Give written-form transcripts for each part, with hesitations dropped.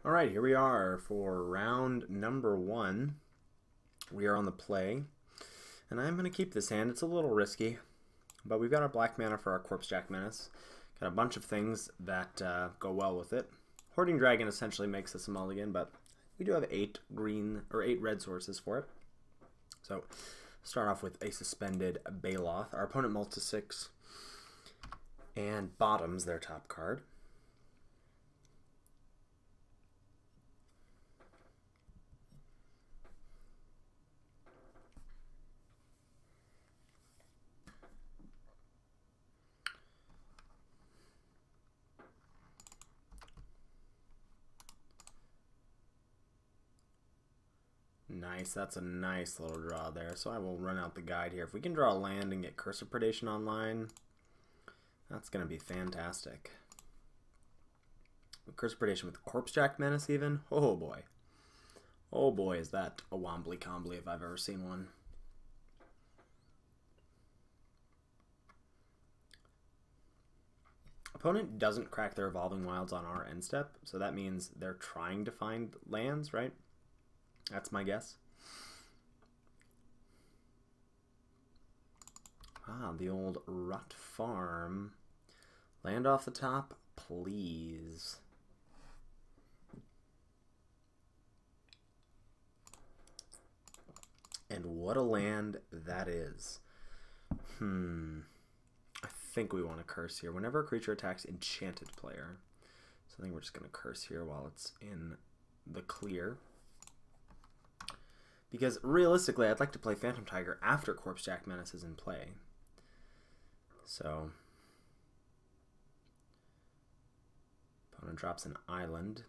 All right, here we are for round number 1. We are on the play, and I'm going to keep this hand. It's a little risky, but we've got our black mana for our Corpse Jack Menace. Got a bunch of things that go well with it. Hoarding Dragon essentially makes us a mulligan, but we do have 8 red sources for it. So start off with a Suspended Baloth. Our opponent mults to 6 and bottoms their top card. Nice, that's a nice little draw there. So I will run out the guide here. If we can draw a land and get Curse of Predation online, that's going to be fantastic. Curse of Predation with Corpse Jack Menace even? Oh boy. Oh boy, is that a wombly combly if I've ever seen one. Opponent doesn't crack their Evolving Wilds on our end step, so that means they're trying to find lands, right? That's my guess. Ah, the old Rut Farm. Land off the top, please. And what a land that is. I think we want to curse here. Whenever a creature attacks enchanted player. So I think we're just going to curse here while it's in the clear. Because realistically, I'd like to play Phantom Tiger after Corpse Jack Menace is in play. So, opponent drops an island.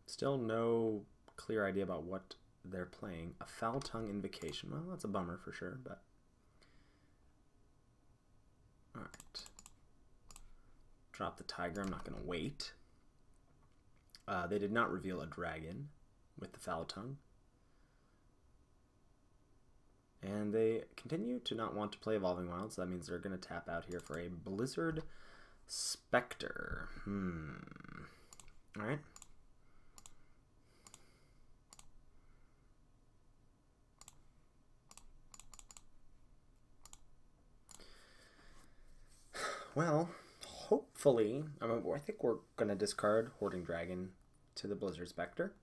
Still no clear idea about what they're playing. A Foul Tongue Invocation. Well, that's a bummer for sure, but... Alright. Drop the tiger. I'm not going to wait. They did not reveal a dragon with the Foul Tongue. And they continue to not want to play Evolving Wilds, so that means they're going to tap out here for a Blizzard Spectre. Alright. Well, hopefully, I think we're going to discard Hoarding Dragon to the Blizzard Spectre.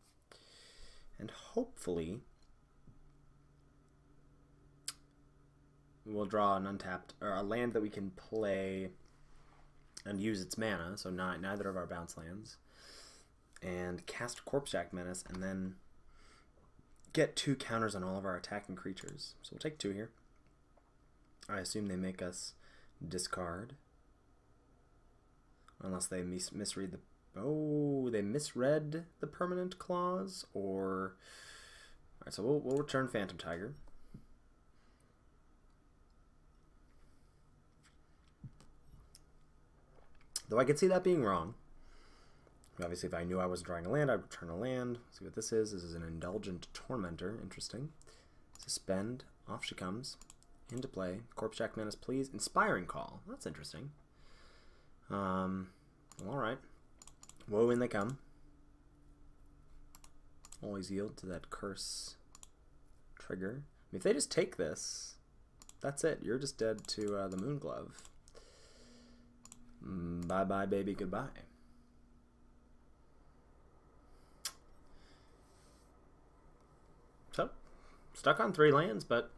And hopefully... we'll draw an untapped, or a land that we can play and use its mana, so neither of our bounce lands, and cast Corpse Jack Menace, and then get 2 counters on all of our attacking creatures. So we'll take 2 here. I assume they make us discard, unless they misread the... Oh, they misread the permanent clause, or... Alright, so we'll return Phantom Tiger. Though I could see that being wrong. Obviously, if I knew I was drawing a land, I'd return a land. See what this is. This is an Indulgent Tormentor. Interesting. Suspend. Off she comes. Into play. Corpse Jack Menace, please. Inspiring Call. That's interesting. Alright. Whoa, in they come. Always yield to that curse trigger. If they just take this, that's it. You're just dead to the Moon Glove. Bye-bye, baby, goodbye. So, stuck on 3 lands, but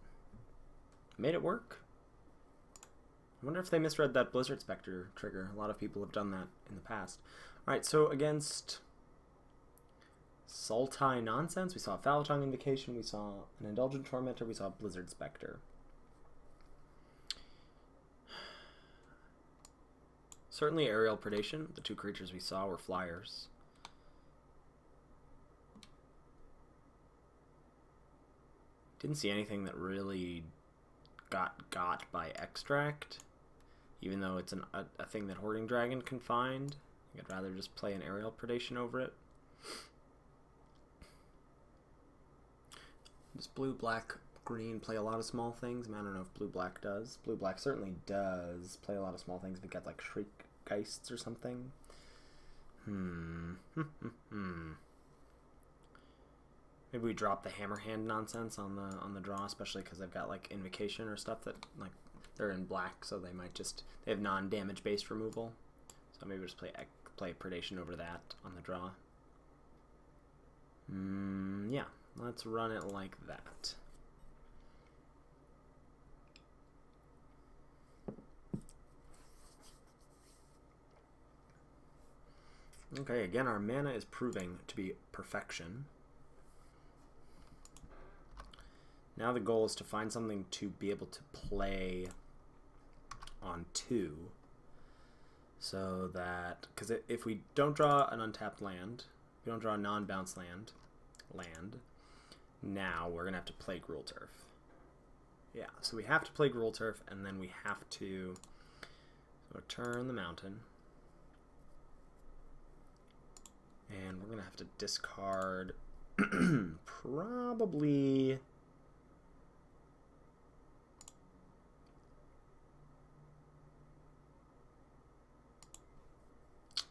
made it work. I wonder if they misread that Blizzard Spectre trigger. A lot of people have done that in the past. Alright, so against Sultai Nonsense, we saw a Foul Tongue Invocation, we saw an Indulgent Tormentor, we saw Blizzard Spectre. Certainly Aerial Predation. The 2 creatures we saw were flyers. Didn't see anything that really got by Extract, even though it's a thing that Hoarding Dragon can find. I'd rather just play an Aerial Predation over it. Does blue, black, green play a lot of small things? I don't know if blue-black does. Blue-black certainly does play a lot of small things if it got like Shriek Geists or something. Maybe we drop the hammer hand nonsense on the draw, especially because they've got like invocation or stuff that like they're in black, so they might just they have non-damage based removal. So maybe we'll just play predation over that on the draw. Yeah, let's run it like that. Okay, again, our mana is proving to be perfection. Now the goal is to find something to be able to play on 2. So that, because if we don't draw an untapped land, we don't draw a non-bounce land, now we're going to have to play Gruul Turf. Yeah, so we have to play Gruul Turf, and then we have to return the mountain. And we're going to have to discard probably...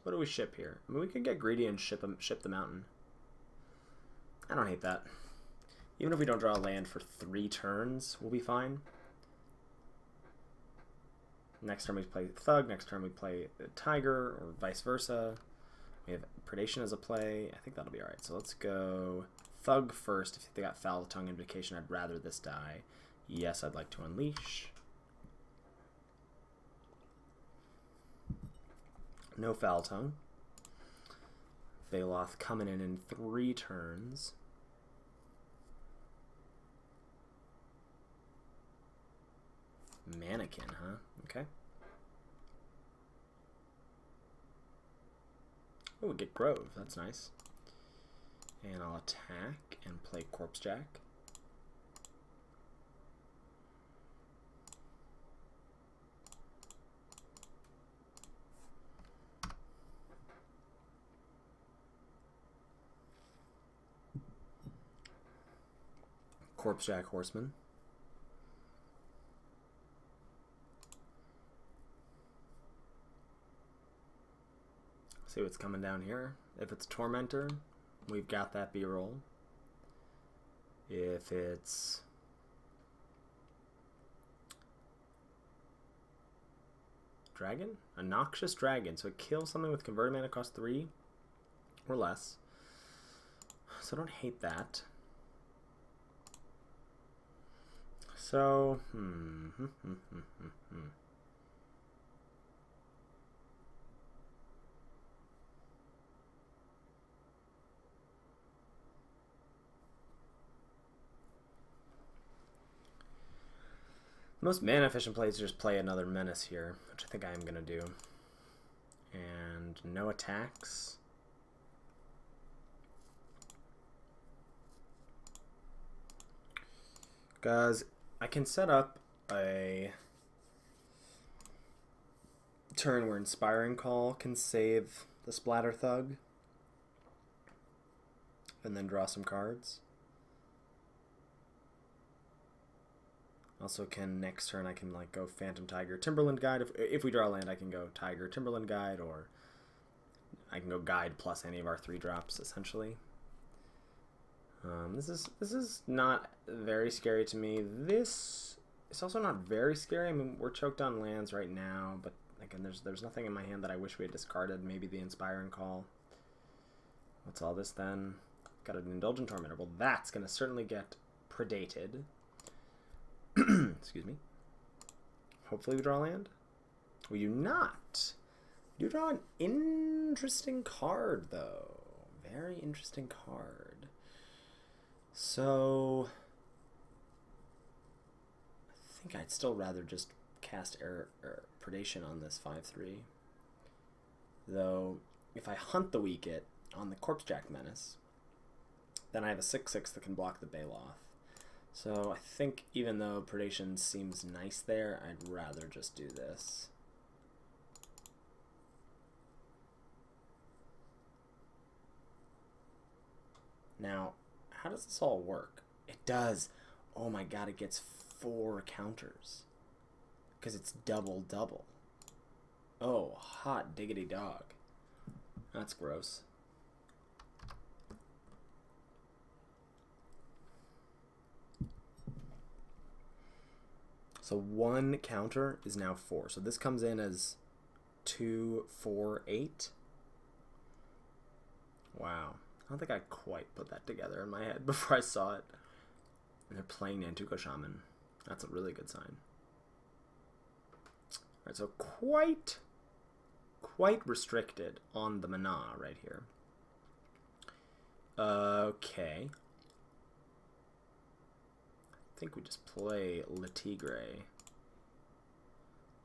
What do we ship here? I mean, we could get greedy and ship the mountain. I don't hate that. Even if we don't draw a land for 3 turns, we'll be fine. Next turn we play Thug, next turn we play Tiger, or vice versa. We have Predation as a play. I think that'll be alright. So let's go Thug first. If they got Foul Tongue Invocation, I'd rather this die. Yes, I'd like to Unleash. No Foul Tongue. Veloth coming in 3 turns. Mannequin, huh? Okay. Oh, we get Grove. That's nice. And I'll attack and play Corpse Jack. Corpse Jack Horseman. See what's coming down here. If it's Tormentor, we've got that B-roll. If it's Dragon? A Noxious Dragon. So it kills something with converted mana cost 3 or less. So I don't hate that. So, most mana efficient play is just play another Menace here, which I think I am going to do. And no attacks. Because I can set up a turn where Inspiring Call can save the Splatter Thug and then draw some cards. Also can next turn I can like go Phantom Tiger, Timberland Guide. If we draw land I can go Tiger, Timberland Guide, or I can go Guide plus any of our 3 drops essentially. This is not very scary to me. This is also not very scary. I mean, we're choked on lands right now, but again, there's nothing in my hand that I wish we had discarded. Maybe the Inspiring Call. What's all this then? Got an Indulgent Tormentor. Well, that's going to certainly get predated. Excuse me. Hopefully we draw land. We do not. You draw an interesting card, though. Very interesting card. So, I think I'd still rather just cast Predation on this 5/3. Though, if I hunt the Weak-It on the Corpse Jack Menace, then I have a 6/6 that can block the Baloth. So I think even though Predation seems nice there, I'd rather just do this. Now, how does this all work? It does. Oh my god, it gets 4 counters. Because it's double. Oh, hot diggity dog. That's gross. So 1 counter is now 4. So this comes in as 2, 4, 8. Wow. I don't think I quite put that together in my head before I saw it. And they're playing MTGO Shaman. That's a really good sign. Alright, so quite restricted on the mana right here. Okay. I think we just play Le Tigre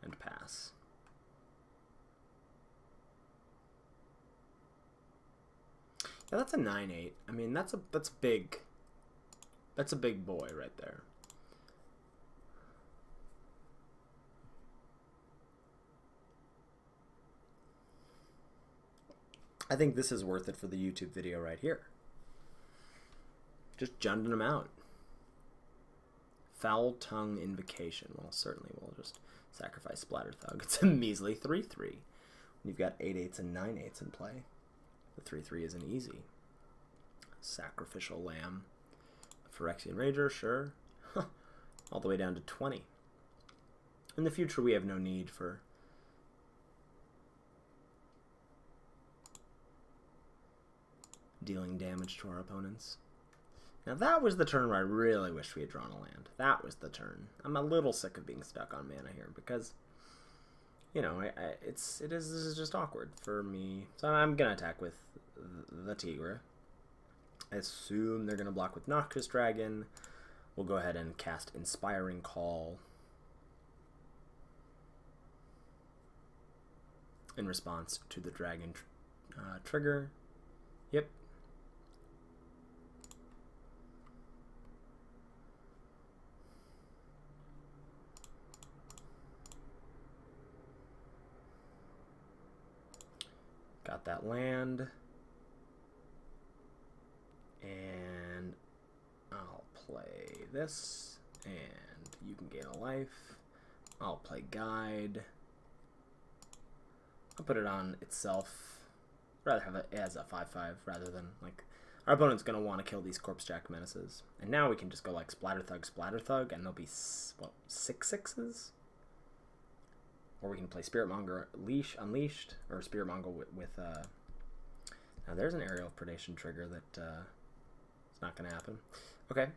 and pass. Yeah, that's a 9/8. I mean, that's big. That's a big boy right there. I think this is worth it for the YouTube video right here. Just junding them out. Foul Tongue Invocation. Well, certainly we'll just sacrifice Splatter Thug. It's a measly 3/3. You've got 8/8s and 9/8s in play. The 3/3 isn't easy. Sacrificial Lamb. Phyrexian Rager, sure. All the way down to 20. In the future, we have no need for dealing damage to our opponents. Now that was the turn where I really wish we had drawn a land. That was the turn. I'm a little sick of being stuck on mana here because, you know, this is just awkward for me. So I'm gonna attack with the Tigre. I assume they're gonna block with Noxious Dragon. We'll go ahead and cast Inspiring Call in response to the dragon trigger. Yep. Got that land. And I'll play this, and you can gain a life. I'll play Guide. I'll put it on itself. Rather have it as a 5/5 rather than, like, our opponent's going to want to kill these Corpsejack Menaces. And now we can just go like Splatter Thug, and there'll be, what, 6/6s? Or we can play Spiritmonger Unleashed, or Spiritmonger with now there's an Aerial Predation trigger that it's not going to happen. Okay.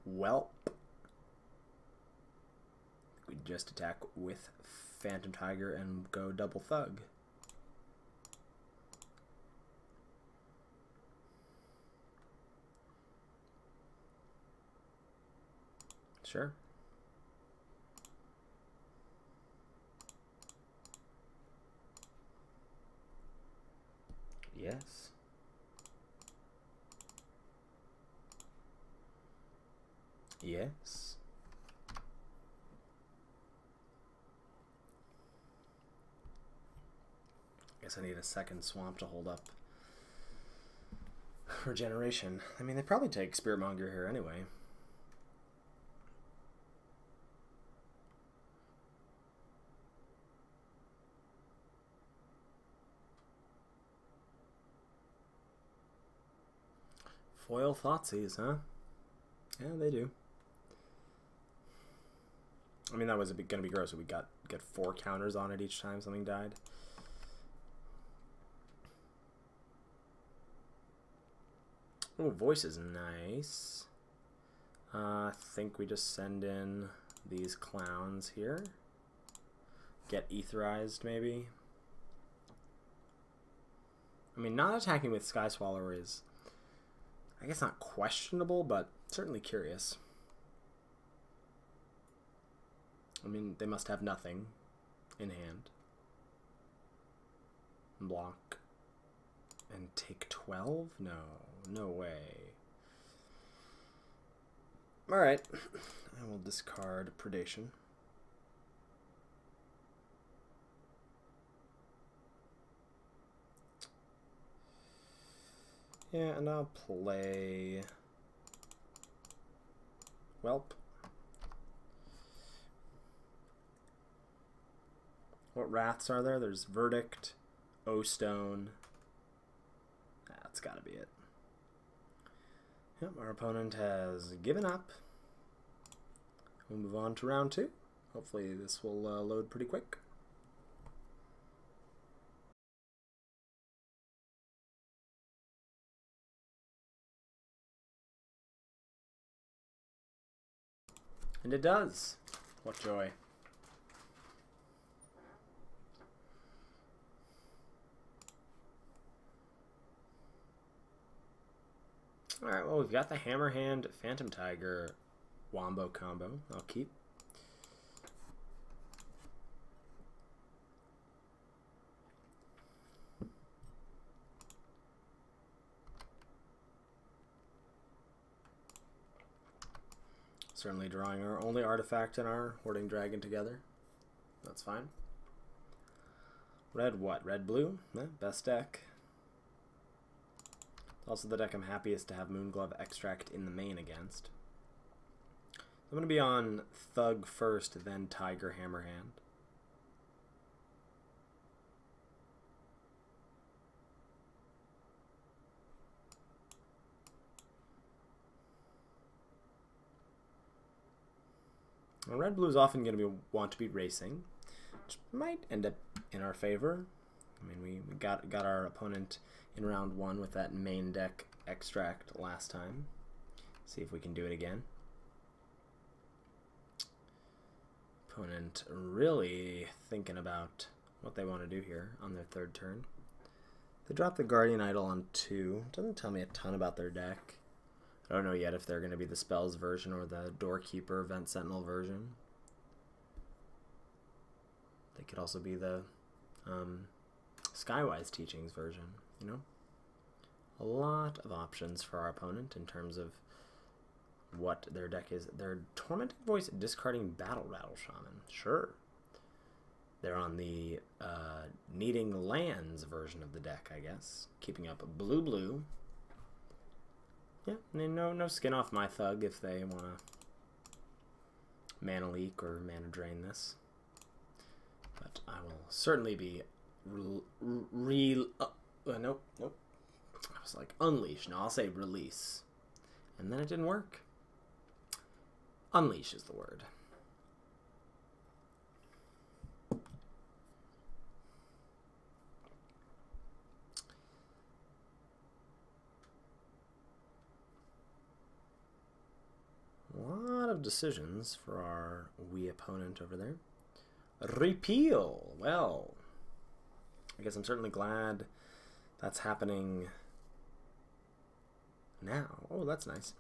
Well, we just attack with Phantom Tiger and go double Thug. Sure. Yes. Yes. Guess I need a second swamp to hold up regeneration. I mean, they probably take Spiritmonger here anyway. Foil Thoughtseize, huh? Yeah, they do. I mean, that was going to be gross. We get 4 counters on it each time something died. Oh, Voice is nice. I think we just send in these clowns here. Get Etherized, maybe. I mean, not attacking with Sky Swallower is, I guess, not questionable, but certainly curious. I mean, they must have nothing in hand. Block. And take 12? No. No way. Alright. I will discard Predation. Yeah, and I'll play Whelp. What wraths are there? There's Verdict, O-Stone. That's gotta be it. Yep, our opponent has given up. we'll move on to round 2. Hopefully this will load pretty quick. And it does. What joy. Alright, well, we've got the Hammer Hand Phantom Tiger Wombo combo. I'll keep. Certainly drawing our only artifact in our Hoarding Dragon together. That's fine. Red what? Red blue? Best deck. Also the deck I'm happiest to have Moonglove Extract in the main against. I'm going to be on Thug first, then Tiger Hammerhand. Well, red blue is often going to want to be racing, which might end up in our favor. I mean, we got our opponent in round 1 with that main deck extract last time. See if we can do it again. Opponent really thinking about what they want to do here on their 3rd turn. They drop the Guardian Idol on 2. Doesn't tell me a ton about their deck. I don't know yet if they're going to be the Spells version or the Doorkeeper Vent Sentinel version. They could also be the Skywise Teachings version, you know? A lot of options for our opponent in terms of what their deck is. They're Tormenting Voice discarding Battle Rattle Shaman. Sure. They're on the Needing Lands version of the deck, I guess. Keeping up blue-blue. Yeah, I mean, no skin off my Thug if they want to mana leak or mana drain this. But I will certainly be nope. I was like, unleash. No, I'll say release. And then it didn't work. Unleash is the word. A lot of decisions for our wee opponent over there. Repeal. Well, I guess I'm certainly glad that's happening now. Oh, that's nice.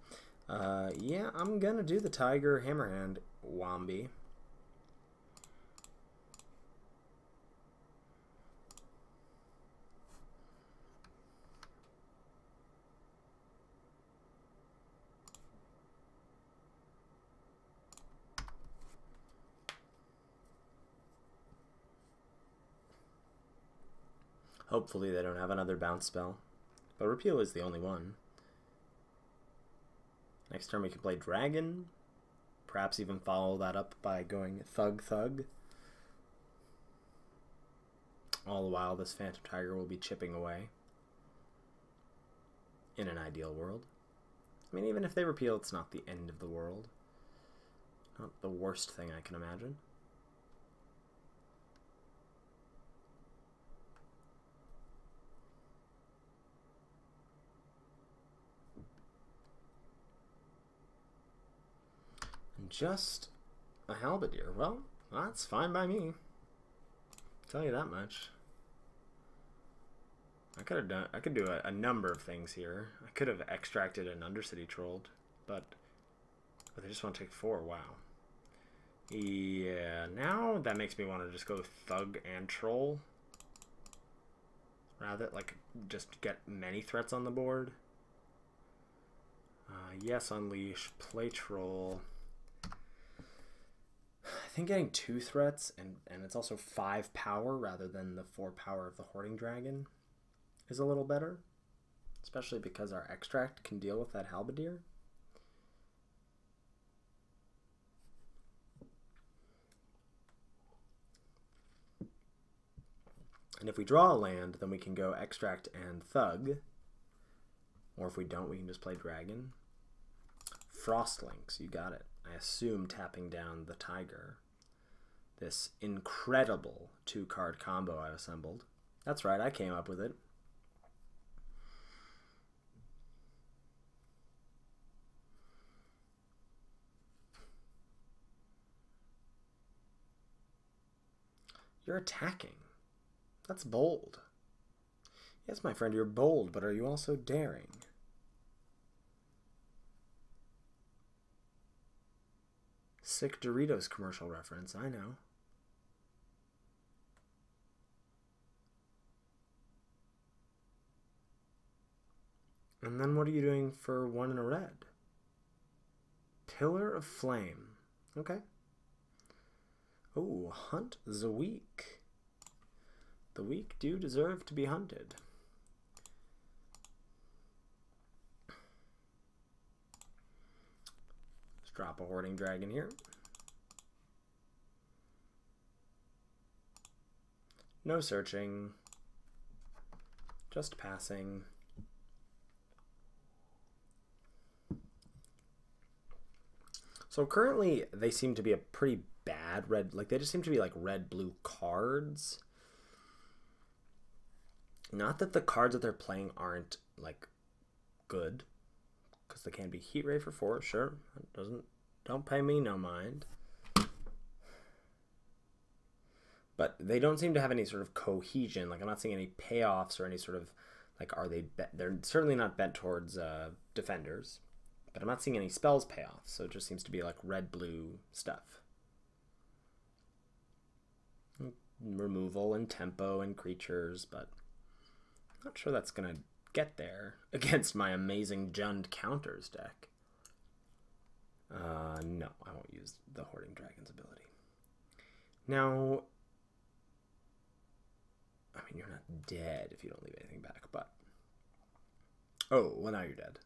Yeah, I'm gonna do the Tiger Hammerhand Wombi. Hopefully they don't have another bounce spell. But Repeal is the only one. Next turn we can play Dragon. Perhaps even follow that up by going Thug Thug. All the while this Phantom Tiger will be chipping away. In an ideal world. I mean, even if they repeal, it's not the end of the world. Not the worst thing I can imagine. Just a Halberdier. Well, that's fine by me. I'll tell you that much. I could do a number of things here. I could have extracted an Undercity Trolled, but they just want to take 4. Wow. Yeah, now that makes me want to just go Thug and Troll. Rather, like, just get many threats on the board. Yes, Unleash, play Troll. I think getting 2 threats, and it's also 5 power rather than the 4 power of the Hoarding Dragon is a little better. Especially because our extract can deal with that Halberdier. And if we draw a land, then we can go Extract and Thug. Or if we don't, we can just play Dragon. Frostlinks, you got it. I assume tapping down the Tiger. This incredible 2-card combo I've assembled. That's right, I came up with it. You're attacking. That's bold. Yes, my friend, you're bold, but are you also daring? Sick Doritos commercial reference, I know. And then what are you doing for 1 in a red? Pillar of Flame. Okay. Oh, hunt the weak. The weak do deserve to be hunted. Let's drop a Hoarding Dragon here. No searching. Just passing. So currently they seem to be a pretty bad red, like they just seem to be like red-blue cards. Not that the cards that they're playing aren't like good, because they can be Heat Ray for 4, sure. Don't pay me no mind. But they don't seem to have any sort of cohesion. Like I'm not seeing any payoffs or any sort of like they're certainly not bent towards defenders. But I'm not seeing any spells pay off, so it just seems to be like red-blue stuff. Removal and tempo and creatures, but I'm not sure that's going to get there against my amazing Jund counters deck. No, I won't use the Hoarding Dragon's ability. Now, I mean, you're not dead if you don't leave anything back, but... Oh, well, now you're dead.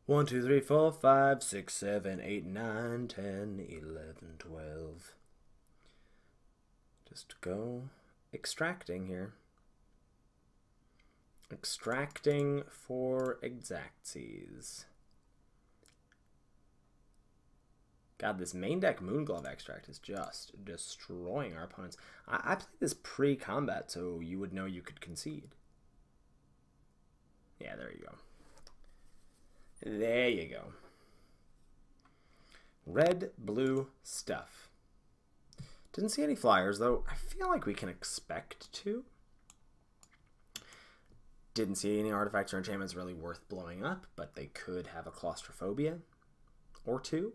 1, 2, 3, 4, 5, 6, 7, 8, 9, 10, 11, 12. Just go extracting here. Extracting for exactsies. God, this main deck Moonglove extract is just destroying our opponents. I played this pre-combat, so you would know you could concede. Yeah, there you go. There you go. Red, blue stuff. Didn't see any flyers, though. I feel like we can expect to. Didn't see any artifacts or enchantments really worth blowing up, but they could have a claustrophobia or 2.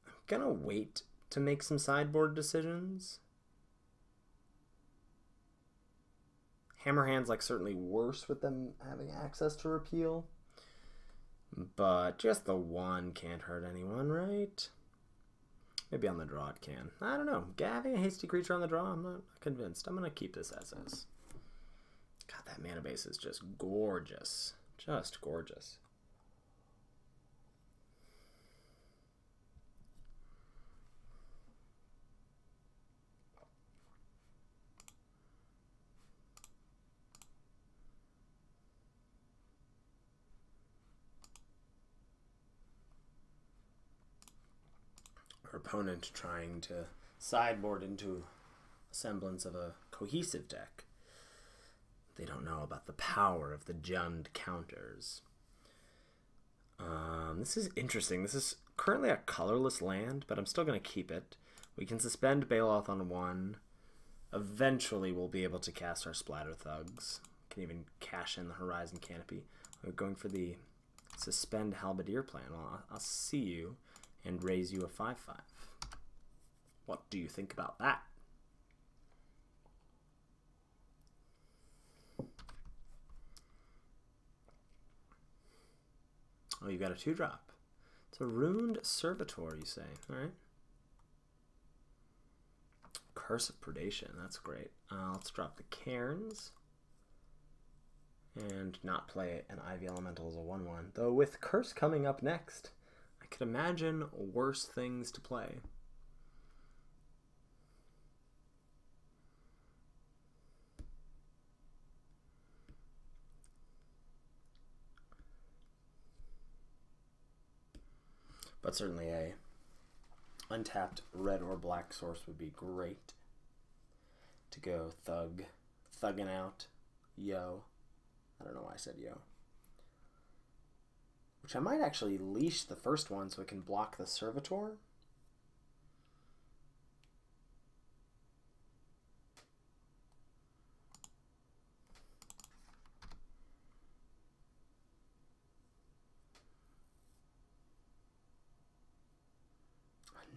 I'm gonna wait to make some sideboard decisions. Hammerhand's like certainly worse with them having access to repeal. But just the 1 can't hurt anyone, right? Maybe on the draw it can. I don't know. Having a hasty creature on the draw, I'm not convinced. I'm going to keep this as is. God, that mana base is just gorgeous. Just gorgeous. Our opponent trying to sideboard into a semblance of a cohesive deck. They don't know about the power of the Jund counters. This is interesting. This is currently a colorless land, but I'm still going to keep it. We can suspend Baloth on 1. Eventually we'll be able to cast our Splatter Thugs. Can even cash in the Horizon Canopy. We're going for the Suspend Halberdier plan. I'll see you and raise you a 5/5. What do you think about that? Oh, you got a 2-drop. It's a Runed Servitor, you say. Alright. Curse of Predation. That's great. Let's drop the Cairns. And not play an Ivy Elemental as a 1/1. Though with Curse coming up next, I could imagine worse things to play. But certainly a untapped red or black source would be great to go thugging out, yo. I don't know why I said yo. Which I might actually leash the first one so it can block the servitor.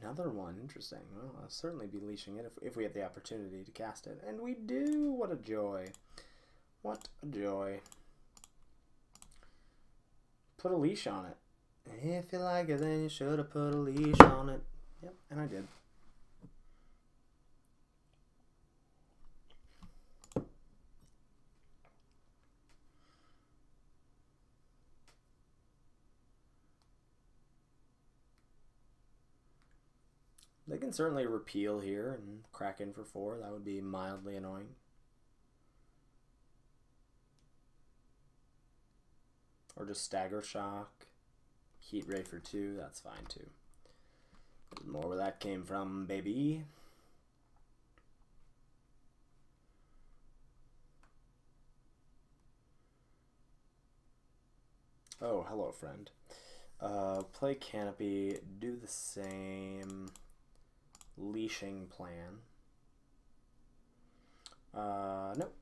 Another one, interesting. Well, I'll certainly be leashing it if we have the opportunity to cast it. And we do! What a joy. What a joy. Put a leash on it. If you like it, then you should have put a leash on it. Yep, and I did. They can certainly repeal here and crack in for 4. That would be mildly annoying. Or just stagger shock. Heat ray for 2. That's fine too. There's more where that came from, baby. Oh, hello, friend. Play Canopy. Do the same leashing plan. Nope.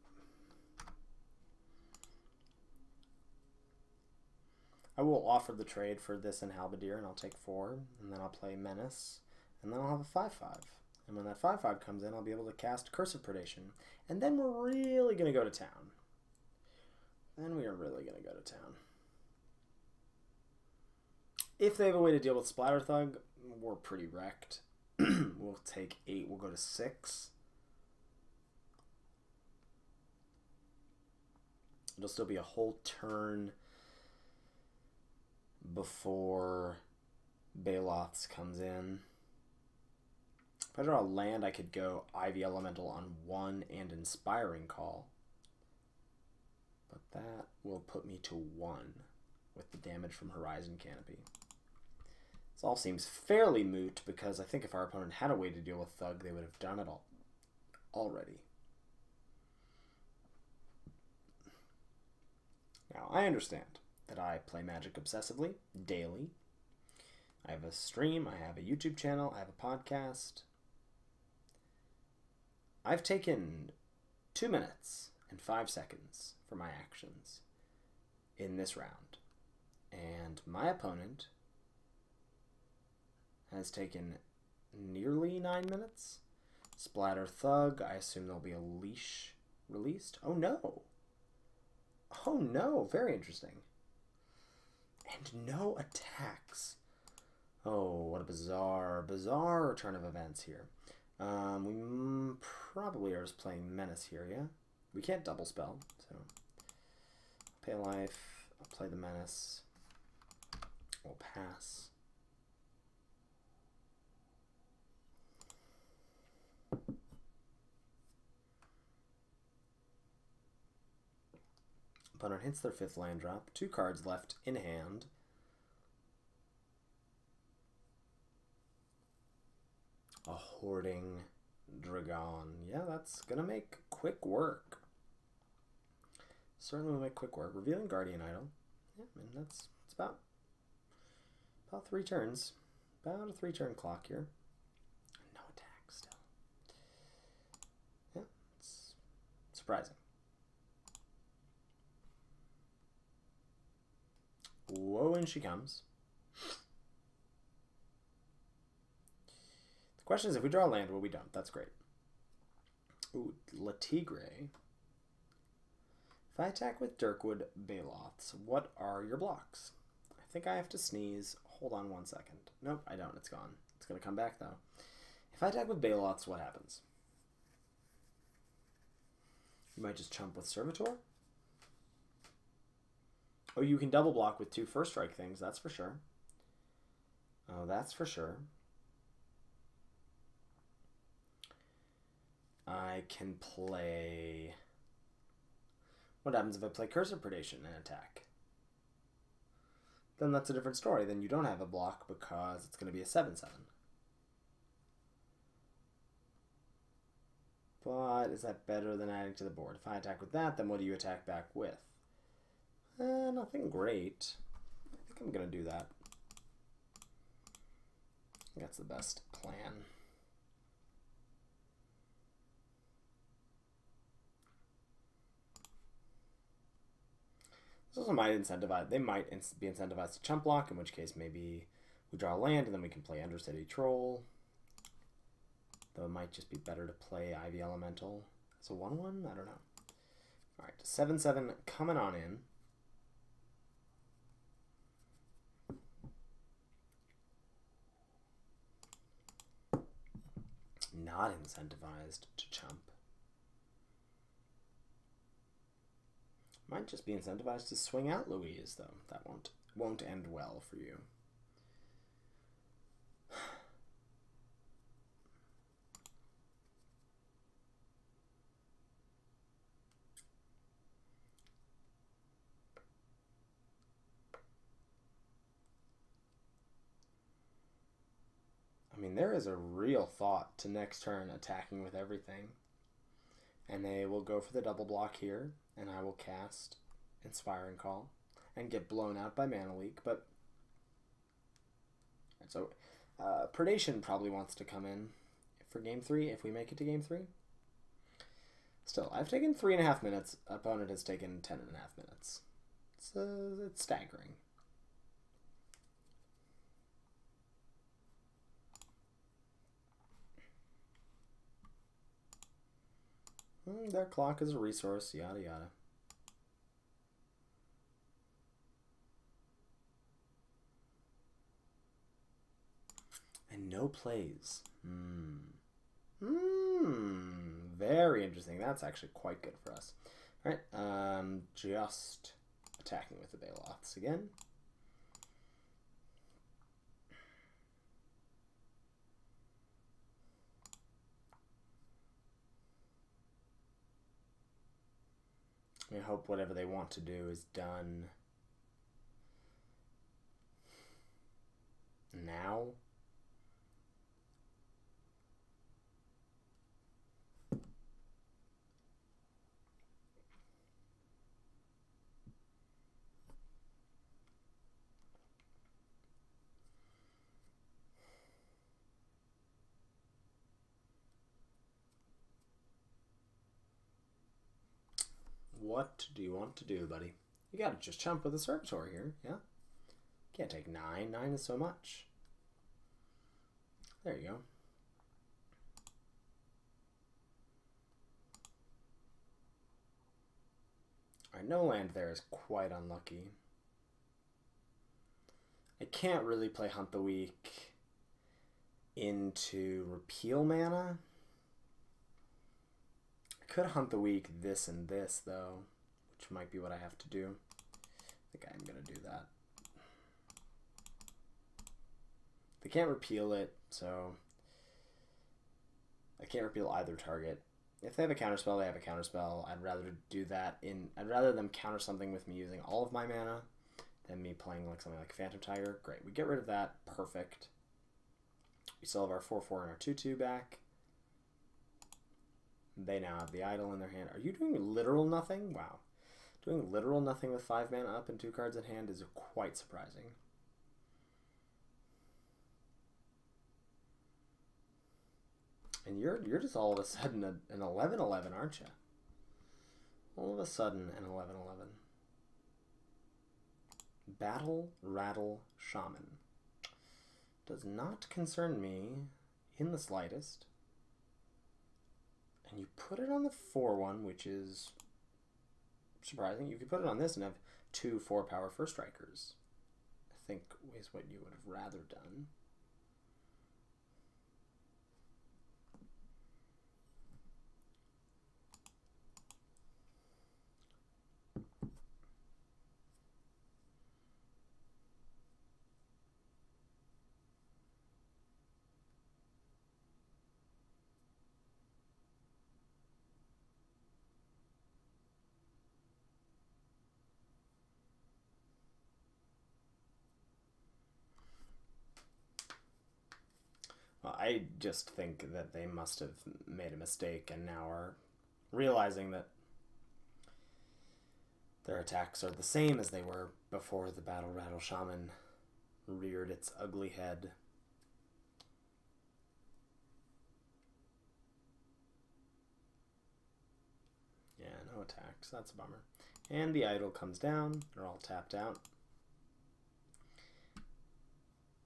I will offer the trade for this and Halberdier, and I'll take 4, and then I'll play Menace, and then I'll have a 5/5. And when that 5/5 comes in, I'll be able to cast Curse of Predation, and then we're really going to go to town. Then we are really going to go to town. If they have a way to deal with Splatter Thug, we're pretty wrecked. We'll take 8. We'll go to 6. It'll still be a whole turn before Baloths comes in. If I draw a land, I could go Ivy Elemental on 1 and Inspiring Call. But that will put me to 1 with the damage from Horizon Canopy. This all seems fairly moot because I think if our opponent had a way to deal with Thug, they would have done it all already. Now, I understand that I play Magic obsessively, daily. I have a stream, I have a YouTube channel, I have a podcast. I've taken 2 minutes and 5 seconds for my actions in this round. And my opponent has taken nearly 9 minutes. Splatter Thug, I assume there'll be a leash released. Oh no! Oh no, very interesting. And no attacks. Oh, what a bizarre turn of events here. We probably are just playing Menace here, yeah? We can't double spell, so pay a life, I'll play the Menace. We'll pass. Opponent hits their 5th land drop. 2 cards left in hand. A Hoarding Dragon. Yeah, that's gonna make quick work. Certainly will make quick work. Revealing Guardian Idol. Yeah, I mean it's about 3 turns. About a 3-turn clock here. No attack still. Yeah, it's surprising. Whoa, and she comes. The question is, if we draw land, well, we don't. That's great. Ooh, La Tigre. If I attack with Dirkwood Baloths, what are your blocks? I think I have to sneeze. Hold on 1 second. Nope, I don't. It's gone. It's going to come back, though. If I attack with Baloths, what happens? You might just chump with Servitor. Oh, you can double block with 2 first strike things, that's for sure. Oh, that's for sure. I can play... What happens if I play Curse of Predation and attack? then that's a different story. Then you don't have a block because it's going to be a 7/7. But is that better than adding to the board? If I attack with that, then what do you attack back with? Nothing great. I think I'm going to do that. I think that's the best plan. This also might incentivize, they might be incentivized to chump block, in which case maybe we draw land and then we can play Undercity Troll. Though it might just be better to play Ivy Elemental as a 1/1? I don't know. Alright, 7/7 coming on in. Not incentivized to chump. Might just be incentivized to swing out Louise, though. That won't end well for you. I mean, there is a real thought to next turn attacking with everything. And they will go for the double block here, and I will cast Inspiring Call and get blown out by Mana Leak. But so Predation probably wants to come in for game 3 if we make it to game 3. Still, I've taken 3.5 minutes. Opponent has taken 10.5 minutes. It's staggering. Their clock is a resource, yada yada. And no plays. Very interesting. That's actually quite good for us. All right, just attacking with the Baloths again. I hope whatever they want to do is done now. What do you want to do, buddy? You gotta just chump with a Servitor here, yeah? Can't take 9. 9 is so much. There you go. Alright, no land there is quite unlucky. I can't really play Hunt the Weak into Repeal mana. I could Hunt the Weak this and this, though, which might be what I have to do. I think I'm going to do that. They can't repeal it, so I can't repeal either target. If they have a counterspell, they have a counterspell. I'd rather do that I'd rather them counter something with me using all of my mana than me playing like something like Phantom Tiger. Great, we get rid of that. Perfect. We still have our 4/4 and our 2/2 back. They now have the Idol in their hand. Are you doing literal nothing? Wow. Doing literal nothing with 5 mana up and 2 cards in hand is quite surprising. And you're just all of a sudden an 11/11, aren't you? All of a sudden an 11/11. Battle Rattle Shaman. Does not concern me in the slightest. And you put it on the 4/1, which is surprising. You could put it on this and have 2 4-power first strikers. I think is what you would have rather done. Well, I just think that they must have made a mistake and now are realizing that their attacks are the same as they were before the Battle Rattle Shaman reared its ugly head. Yeah, no attacks. That's a bummer. And the idol comes down. They're all tapped out.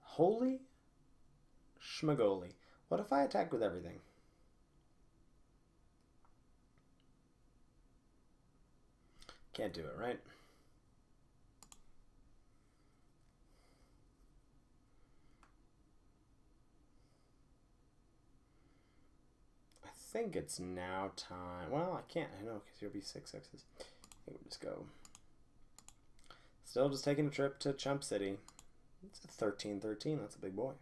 Holy schmagoli. What if I attack with everything? Can't do it, right? I think it's now time. Well, I can't. I know, because you'll be 6 X's. I think we'll just go. Still just taking a trip to Chump City. It's a 13-13. That's a big boy.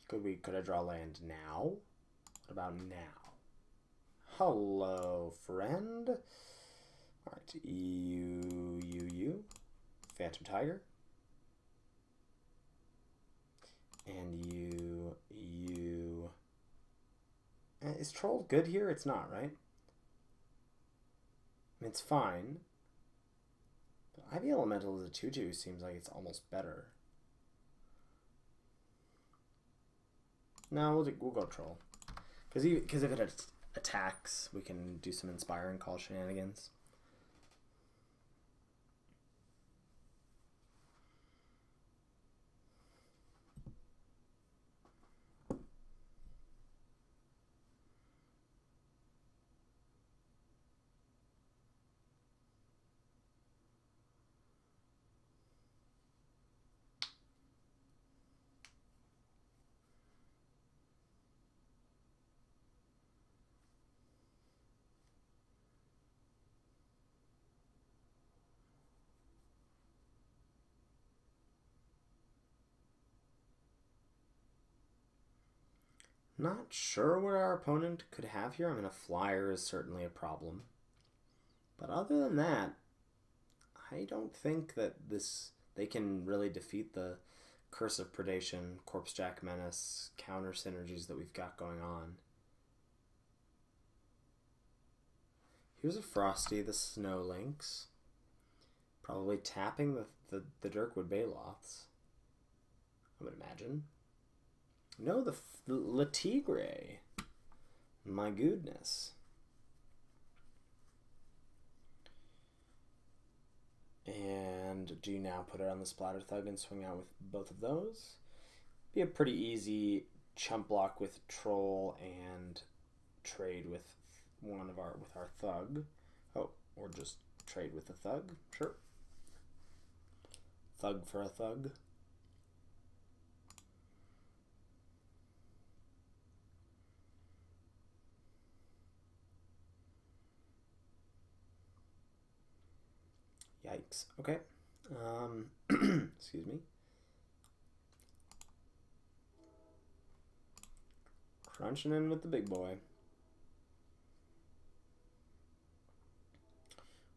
Could I draw land now? What about now? Hello, friend. All right, you, Phantom Tiger. And you. Is Troll good here? It's not, right? I mean, it's fine. But Ivy Elemental as a 2/2 seems like it's almost better. No, we'll go Troll. Because if it attacks, we can do some Inspire and Call shenanigans. Not sure what our opponent could have here. I mean, a flyer is certainly a problem. But other than that, I don't think that they can really defeat the Curse of Predation, Corpsejack Menace, counter synergies that we've got going on. Here's a Frosty, the Snow Lynx. Probably tapping the Dirkwood Baloths, I would imagine. No, the Le Tigre. My goodness. And do you now put it on the Splatter Thug and swing out with both of those? Be a pretty easy chump block with Troll and trade with our Thug. Oh, or just trade with a Thug. Sure. Thug for a Thug. Yikes. Okay. Excuse me. Crunching in with the big boy.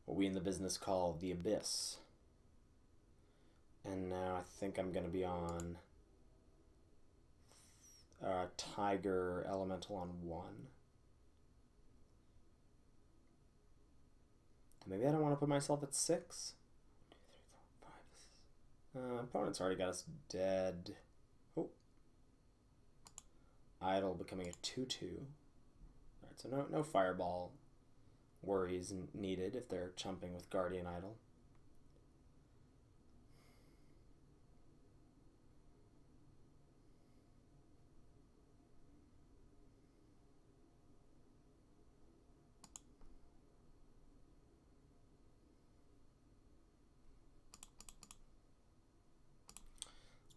What we in the business call the Abyss. And now I think I'm going to be on Tiger Elemental on 1. Maybe I don't want to put myself at 6. 1, 2, 3, 4, 5. Opponent's already got us dead. Oh. Idol becoming a 2/2. Alright, so no fireball worries needed if they're chumping with Guardian Idol.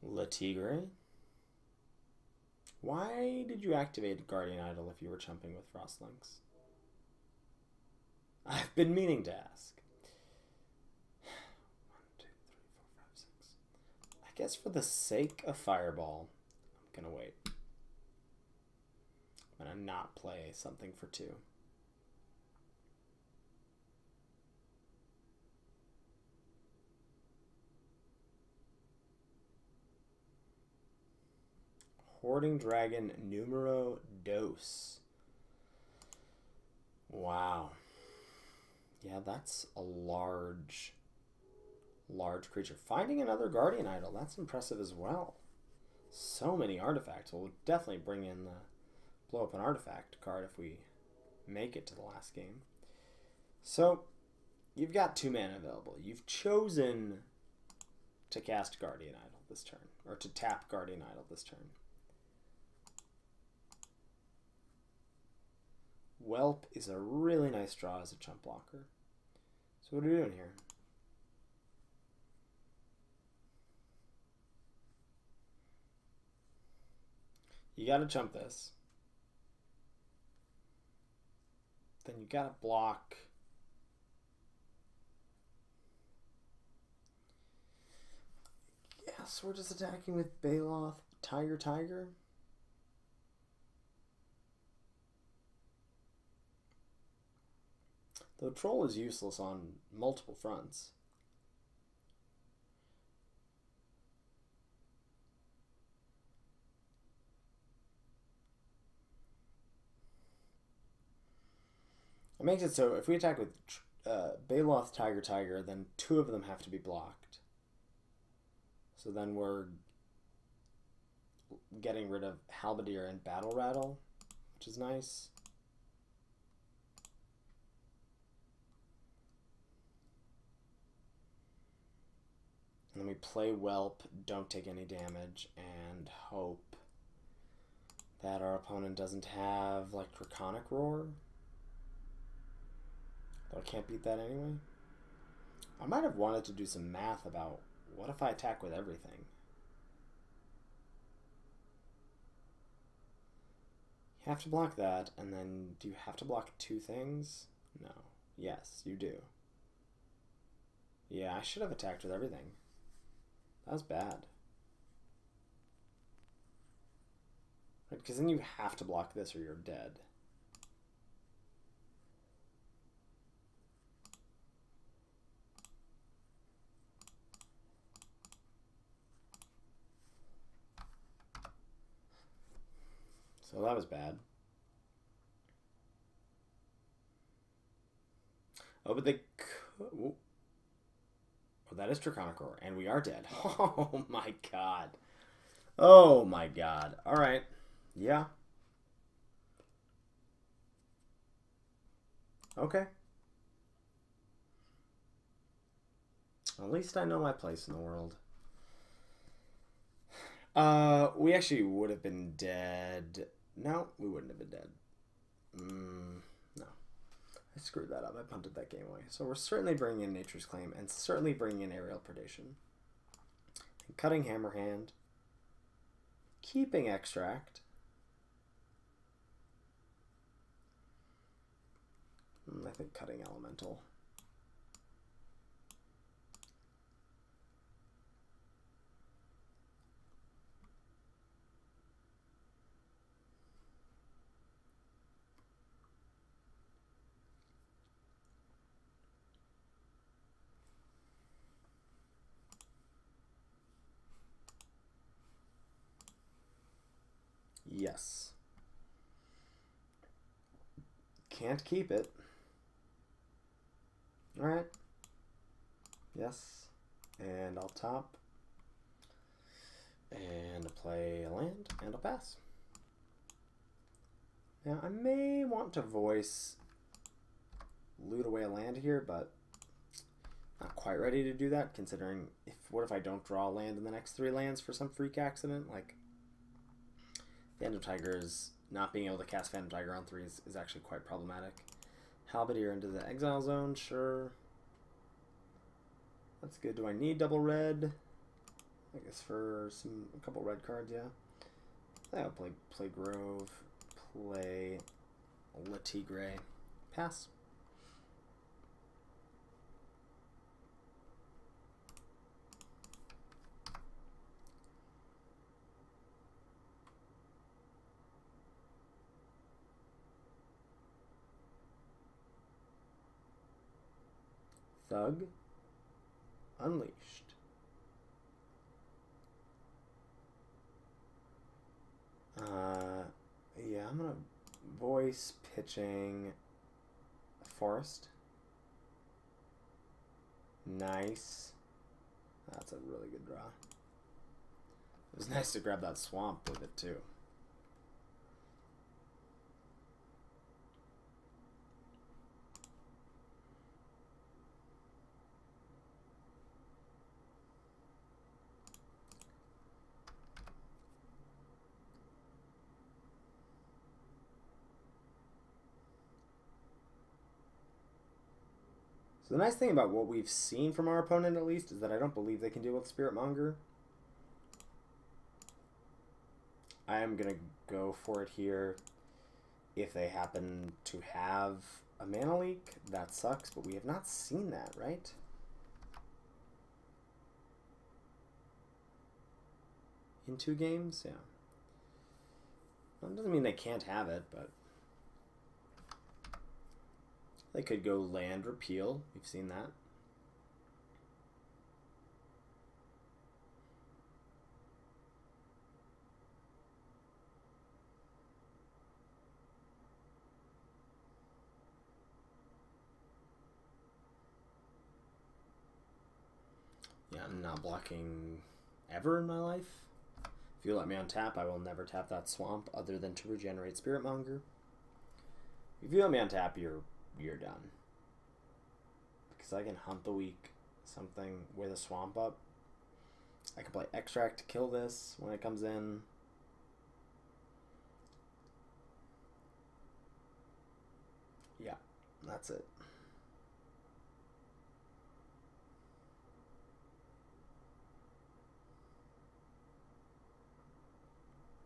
Le Tigre. Why did you activate Guardian Idol if you were chumping with Frostlings? I've been meaning to ask. 1, 2, 3, 4, 5, 6. I guess for the sake of Fireball, I'm gonna wait. I'm gonna not play something for 2. Hoarding Dragon numero dos. Wow. Yeah, that's a large creature. Finding another Guardian Idol, that's impressive as well. So many artifacts. We'll definitely bring in the blow up an artifact card if we make it to the last game. So, you've got 2 mana available. You've chosen to cast Guardian Idol this turn, or to tap Guardian Idol this turn. Whelp is a really nice draw as a chump blocker. So what are we doing here? You gotta chump this. Then you gotta block. Yes, we're just attacking with Baloth, Tiger. Though Troll is useless on multiple fronts. It makes it so if we attack with Baloth, Tiger, then 2 of them have to be blocked. So then we're getting rid of Halberdier and Battle Rattle, which is nice. And then we play Whelp, don't take any damage, and hope that our opponent doesn't have, like, Draconic Roar. Though I can't beat that anyway. I might have wanted to do some math about what if I attack with everything. You have to block that, and then do you have to block 2 things? No. Yes, you do. Yeah, I should have attacked with everything. That was bad. Because then you have to block this or you're dead. So that was bad. Oh, but they... Ooh. Oh, that is Draconic Roar, and we are dead. Oh my god. Oh my god. Alright. Yeah. Okay. At least I know my place in the world. We actually would have been dead. No, we wouldn't have been dead. No. I screwed that up. I punted that game away. So we're certainly bringing in Nature's Claim and certainly bringing in Aerial Predation. And cutting Hammerhand. Keeping Extract. I think cutting Elemental. Yes. Can't keep it. Alright. Yes. And I'll top. And I'll play a land, and I'll pass. Now, I may want to voice loot away a land here, but not quite ready to do that, considering what if I don't draw a land in the next 3 lands for some freak accident? Like, Phantom Tiger's not being able to cast Phantom Tiger on 3 is actually quite problematic. Halberdier into the exile zone, sure. That's good. Do I need double red? I guess for a couple red cards, yeah. I'll play Grove, play Le Tigre, pass. Thug, Unleashed. Yeah, I'm gonna voice pitching Forest. Nice. That's a really good draw. It was nice to grab that swamp with it too. So the nice thing about what we've seen from our opponent, at least, is that I don't believe they can deal with Spirit Monger. I am going to go for it here. If they happen to have a mana leak, that sucks, but we have not seen that, right? In 2 games? Yeah. That doesn't mean they can't have it, but they could go land repeal. We've seen that. Yeah, I'm not blocking ever in my life. If you let me untap, I will never tap that swamp other than to regenerate Spirit Monger. If you let me untap, you're done. Because I can Hunt the Weak something with a swamp up. I can play Extract to kill this when it comes in. Yeah, that's it.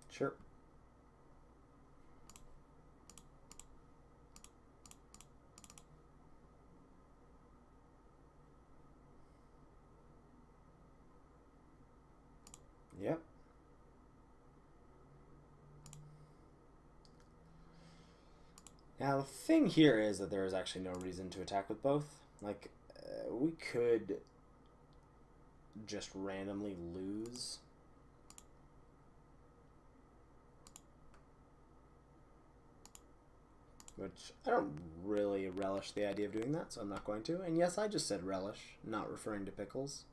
Sure. Yep. Now the thing here is that there is actually no reason to attack with both. Like, we could just randomly lose. Which I don't really relish the idea of doing that, so I'm not going to. And yes, I just said relish, not referring to pickles.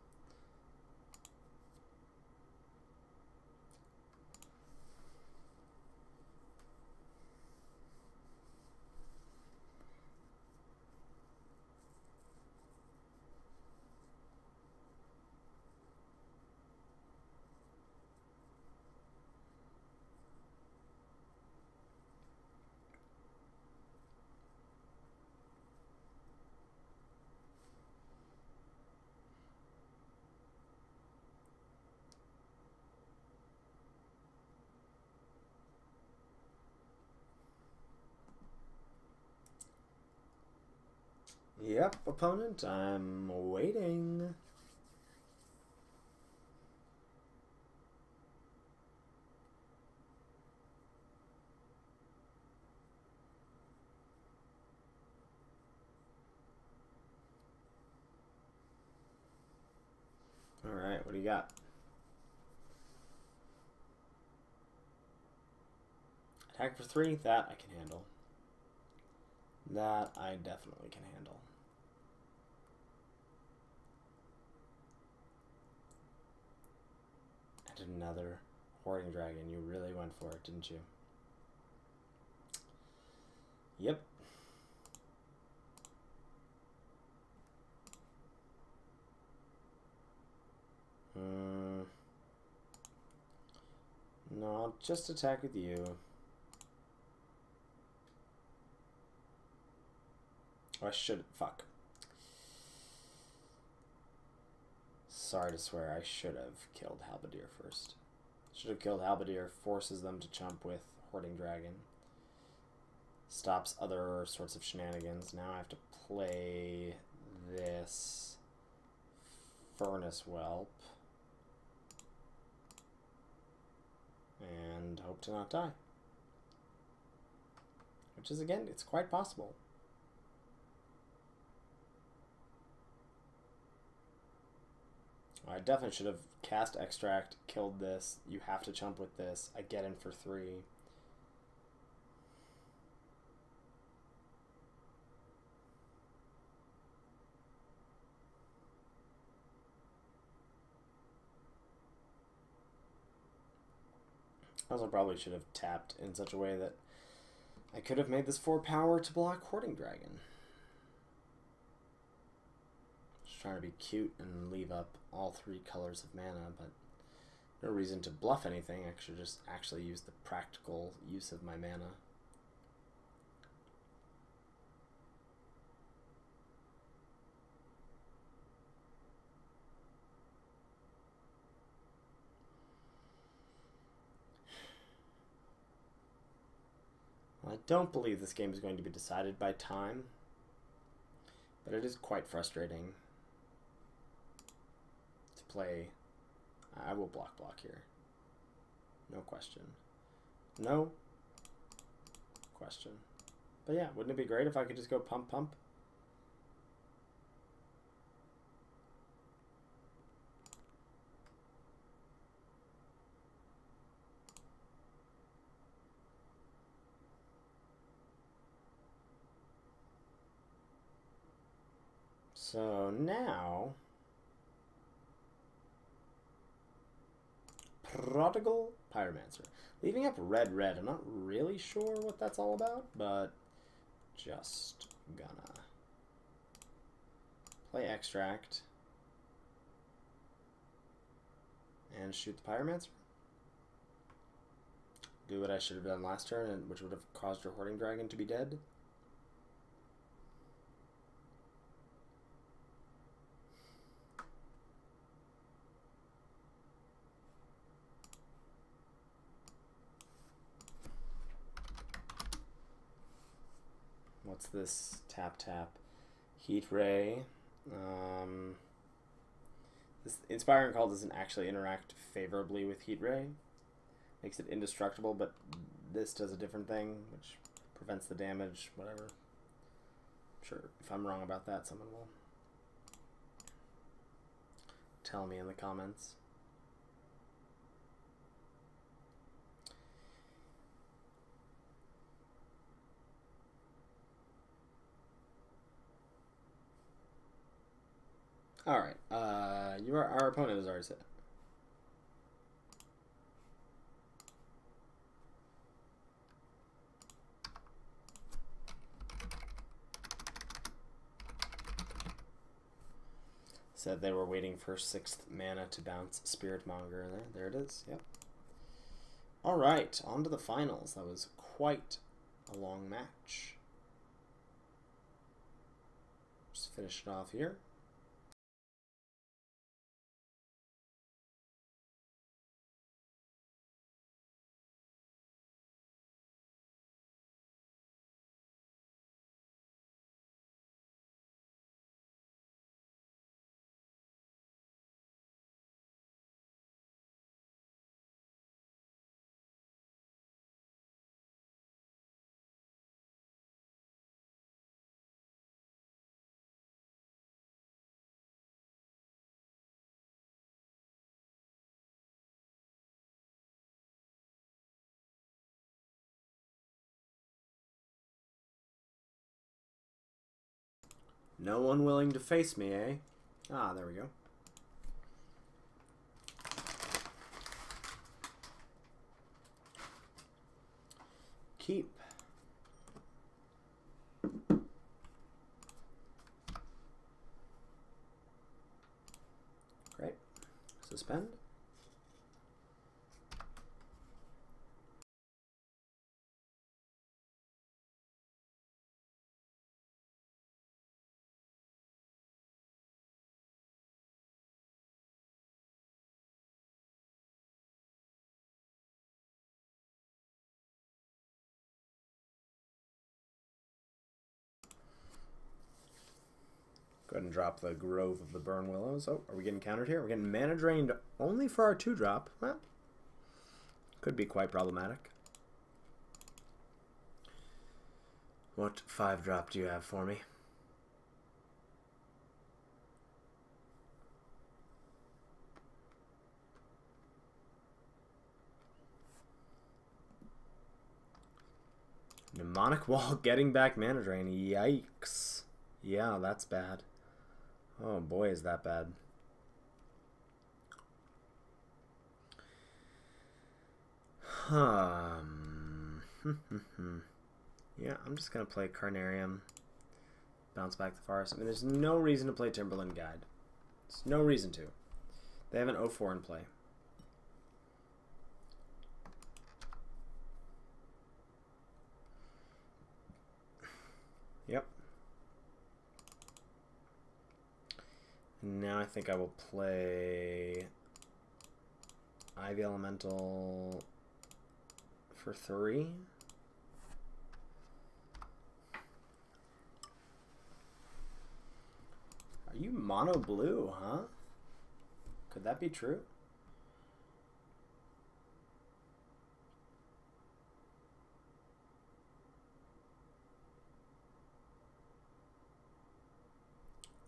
Yep, opponent, I'm waiting. Alright, what do you got? Attack for 3, that I can handle. That I definitely can handle. And another Hoarding Dragon. You really went for it, didn't you? Yep. No, I'll just attack with you. Oh, I should. Fuck. Sorry to swear, I should have killed Halberdier first. Should have killed Halberdier, forces them to chump with Hoarding Dragon. Stops other sorts of shenanigans. Now I have to play this Furnace Whelp. And hope to not die. Which is, again, it's quite possible. I definitely should have cast Extract, killed this. You have to chump with this. I get in for 3. I also probably should have tapped in such a way that I could have made this 4 power to block Hoarding Dragon. Just trying to be cute and leave up all 3 colors of mana, but no reason to bluff anything. I should just actually use the practical use of my mana. I don't believe this game is going to be decided by time, but it is quite frustrating to play. I will block here. No question. No question. But yeah, wouldn't it be great if I could just go pump, pump? So now, Prodigal Pyromancer. Leaving up red. I'm not really sure what that's all about, but just gonna play Extract and shoot the Pyromancer. Do what I should have done last turn, which would have caused your Hoarding Dragon to be dead. What's this? Tap. Heat Ray. This Inspiring Call doesn't actually interact favorably with Heat Ray. Makes it indestructible, but this does a different thing, which prevents the damage, whatever. I'm sure if I'm wrong about that, someone will tell me in the comments. Alright, our opponent is already set. Said they were waiting for 6th mana to bounce Spirit Monger. There it is, yep. Alright, on to the finals. That was quite a long match. Just finish it off here. No one willing to face me, eh? Ah, there we go. Keep. Great. Suspend. Go ahead and drop the Grove of the Burn Willows. Oh, are we getting countered here? We're getting mana drained only for our 2-drop. Well, could be quite problematic. What 5-drop do you have for me? Mnemonic Wall getting back mana drain. Yikes. Yeah, that's bad. Oh boy, is that bad. Yeah, I'm just going to play Carnarium. Bounce back the Forest. I mean, there's no reason to play Timberland Guide. There's no reason to. They have an 0-4 in play. Yep. Now I think I will play Ivy Elemental for 3. Are you mono blue, huh? Could that be true?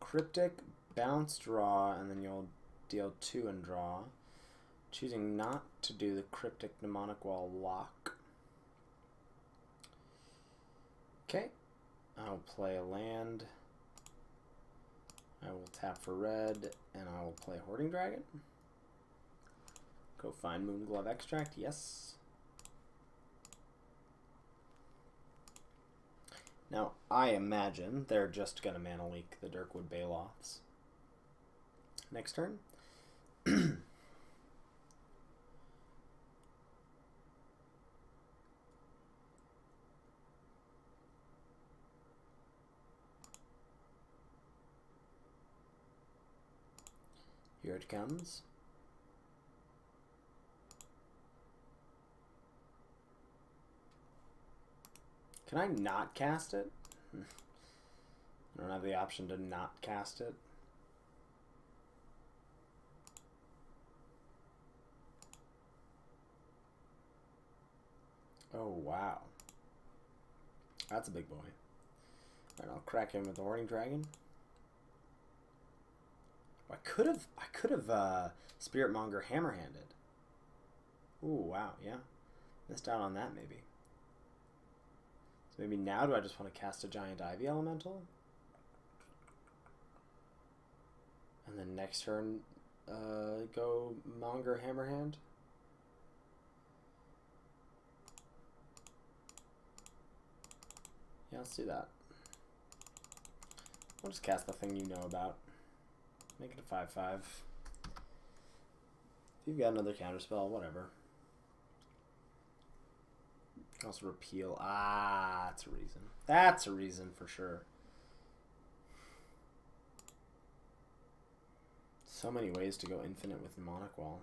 Cryptic, bounce, draw, and then you'll deal 2 and draw. Choosing not to do the Cryptic Mnemonic Wall lock. Okay, I'll play a land. I will tap for red, and I will play Hoarding Dragon. Go find Moonglove Extract, yes. Now, I imagine they're just going to mana leak the Dirkwood Baloths. Next turn. Here it comes. Can I not cast it? I don't have the option to not cast it. Oh, wow. That's a big boy. Alright, I'll crack him with the Hoarding Dragon. I could have Spirit Monger Hammerhanded. Ooh, wow, yeah. Missed out on that, maybe. So maybe now do I just want to cast a Giant Ivy Elemental? And then next turn, go Monger Hammerhand? Yeah, let's do that. I'll just cast the thing you know about. Make it a 5/5. If you've got another counterspell, whatever. You can also repeal. Ah, that's a reason. That's a reason for sure. So many ways to go infinite with Mnemonic Wall.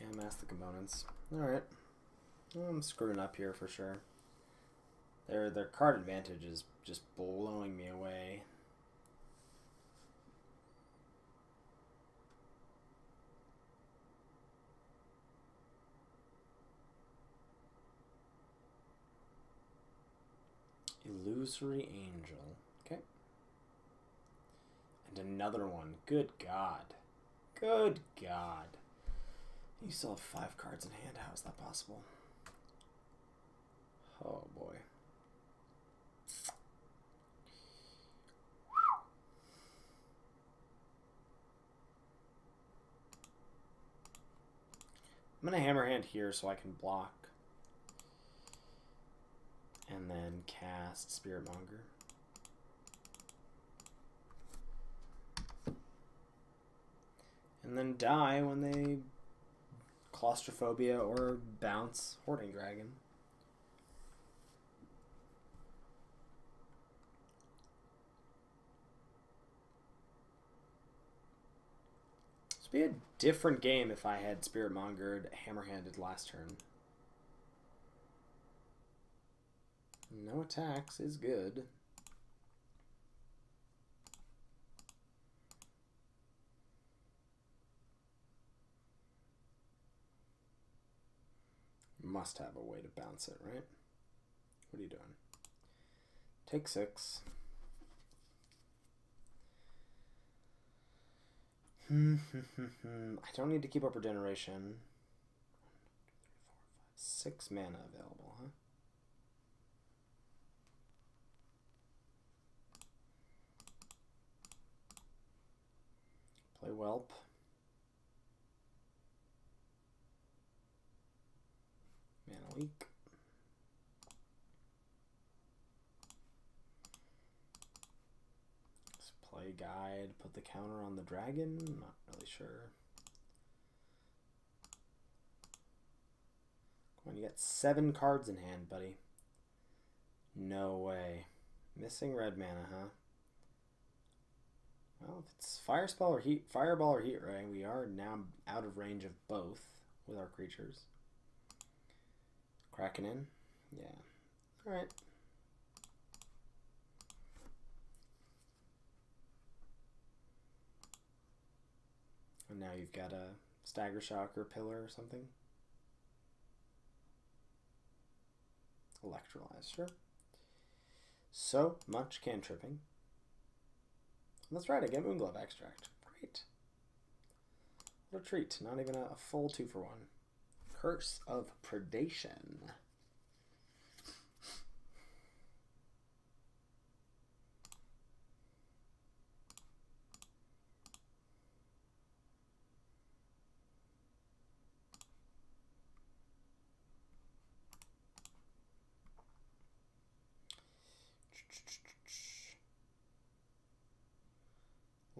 Yeah, mask the components. Alright. I'm screwing up here for sure. Their card advantage is just blowing me away. Illusory Angel. Okay. And another one. Good God. Good God. You still have 5 cards in hand. How is that possible? Oh boy. I'm going to Hammerhand here so I can block. And then cast Spirit Monger. And then die when they Claustrophobia or bounce Hoarding Dragon. This would be a different game if I had Spirit Mongered Hammerhanded last turn. No attacks is good. Must have a way to bounce it, right? What are you doing? Take 6. I don't need to keep up regeneration. 6 mana available, huh? Play Whelp. Mana Leak. Let's play Guide, put the counter on the dragon. Not really sure. Come on, you got 7 cards in hand, buddy. No way. Missing red mana, huh? Well, if it's Fireball or Heat Ray, we are now out of range of both with our creatures. Cracking in? Yeah. Alright. And now you've got a Stagger Shock or Pillar or something. Electrolyze, sure. So much cantripping. That's right, I get Moonglove Extract. Great. What a treat. Not even a full 2-for-1. Curse of Predation.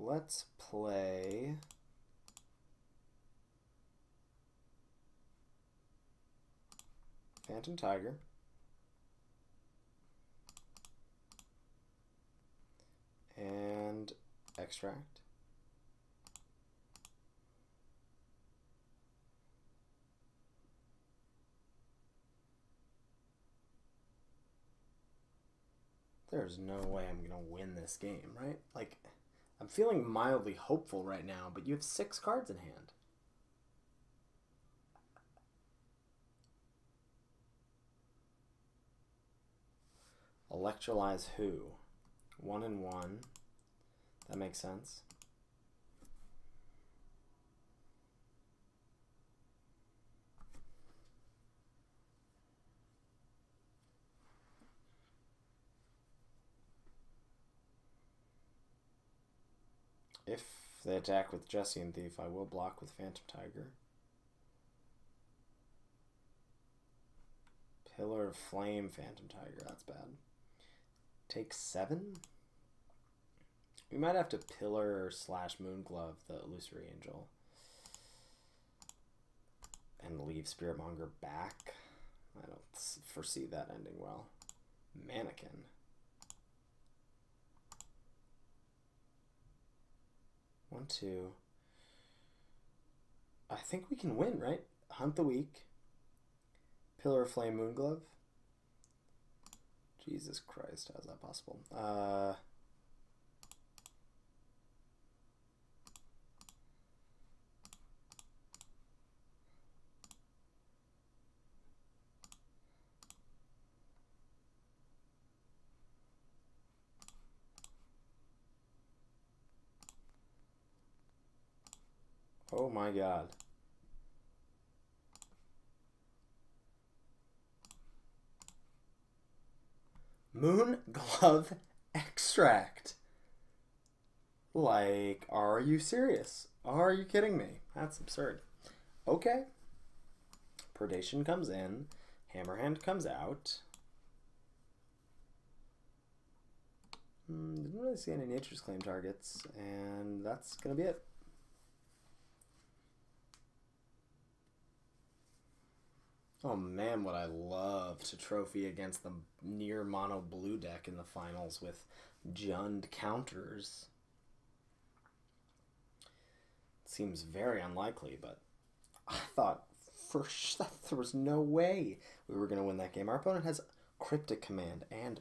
Let's play Phantom Tiger. And Extract. There's no way I'm going to win this game, right? Like, I'm feeling mildly hopeful right now, but you have 6 cards in hand. Electrolyze who? 1 and 1. That makes sense. If they attack with Jesse and Thief, I will block with Phantom Tiger. Pillar of Flame, Phantom Tiger, that's bad. Take 7? We might have to Pillar / Moonglove the Illusory Angel. And leave Spiritmonger back. I don't foresee that ending well. Mannequin. One, two. I think we can win, right? Hunt the Weak. Pillar of Flame, Moonglove. Jesus Christ, how's that possible? Oh my god. Moonglove Extract. Like, are you serious? Are you kidding me? That's absurd. Okay. Predation comes in. Hammerhand comes out. Didn't really see any Nature's Claim targets, and that's going to be it. Oh man, would I love to trophy against the near mono blue deck in the finals with Jund counters. Seems very unlikely, but I thought for sure there was no way we were going to win that game. Our opponent has Cryptic Command and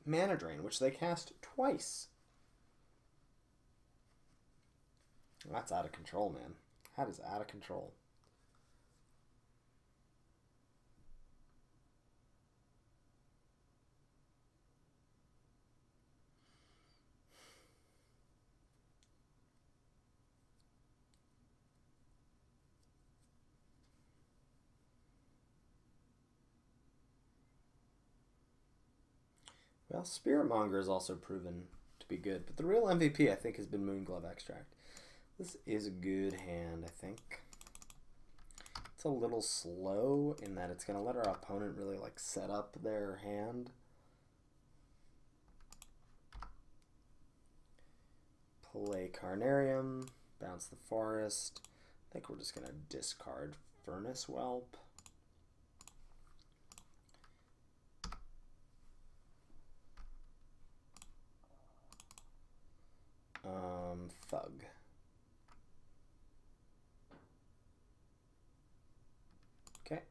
Mana Drain, which they cast twice. That's out of control, man. That is out of control. Well, Spiritmonger has also proven to be good, but the real MVP, I think, has been Moonglove Extract. This is a good hand, I think. It's a little slow in that it's going to let our opponent really like set up their hand. Play Carnarium, bounce the Forest. I think we're just going to discard Furnace Whelp. Thug. Okay.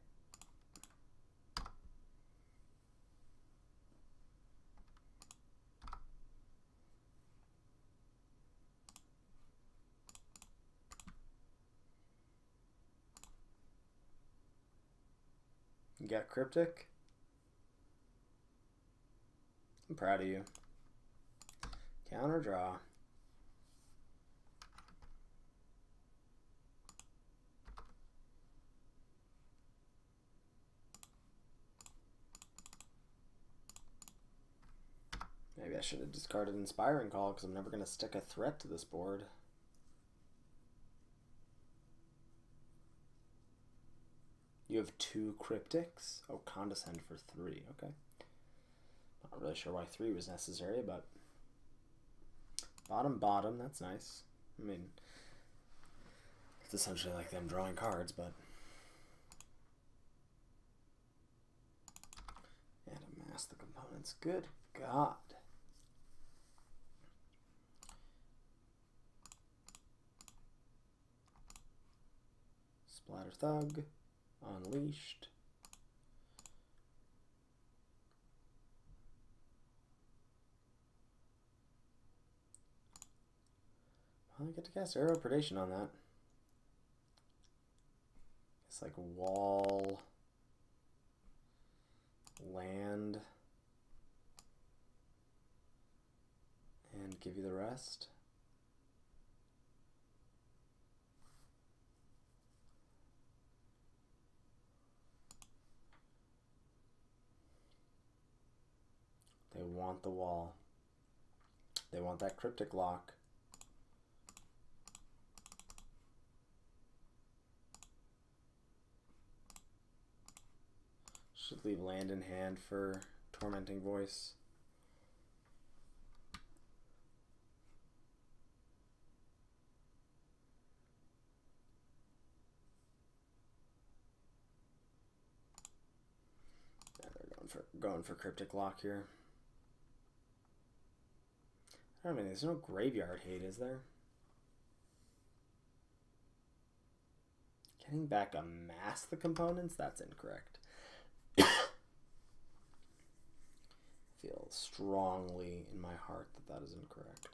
You got Cryptic? I'm proud of you. Counter draw. Maybe I should have discarded Inspiring Call because I'm never going to stick a threat to this board. You have 2 Cryptics? Oh, Condescend for 3. Okay. Not really sure why 3 was necessary, but bottom, that's nice. I mean, it's essentially like them drawing cards, but... And amass the components. Good God. Splatter Thug. Unleashed. Well, I get to cast Arrow Predation on that. It's like wall, land, and give you the rest. They want the wall. They want that Cryptic Lock. Should leave land in hand for Tormenting Voice. Yeah, they're going for Cryptic Lock here. I mean, there's no graveyard hate, is there? Getting back amass the components? That's incorrect. Feel strongly in my heart that that is incorrect.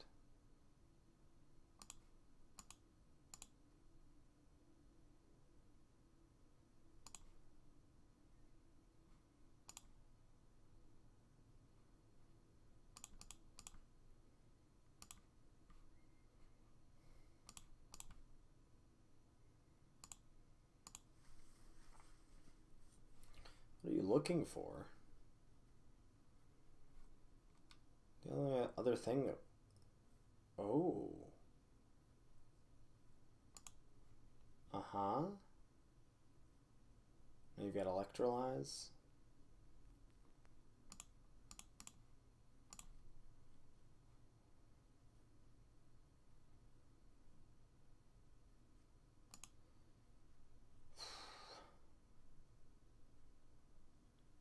What are you looking for? The only other thing that... Oh. Uh-huh. Now you've got Electrolyze.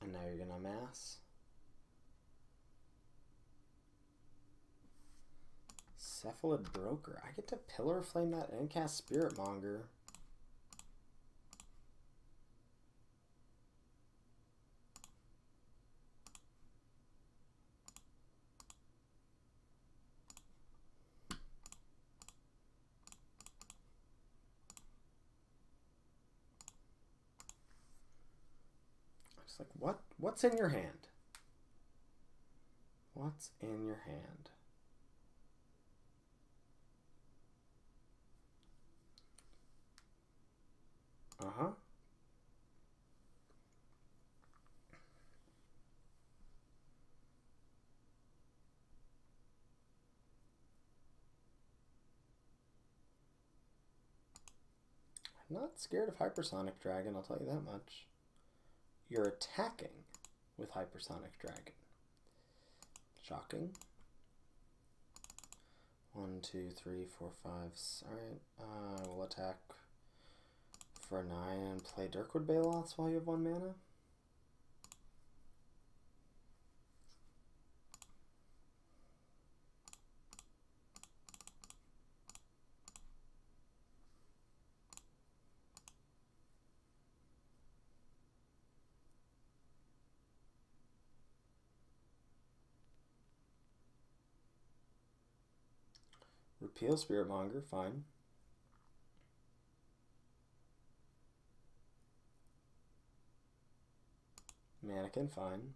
And now you're gonna amass. Cephalid Broker. I get to Pillar Flame that and cast Spiritmonger. It's like, what's in your hand? What's in your hand? Uh-huh. not scared of Hypersonic Dragon, I'll tell you that much. You're attacking with Hypersonic Dragon. Shocking. 1, 2, 3, 4, 5. Alright, I will attack for 9 and play Dirkwood Baloths while you have 1 mana. Repeal Spiritmonger, fine. Mannequin, fine.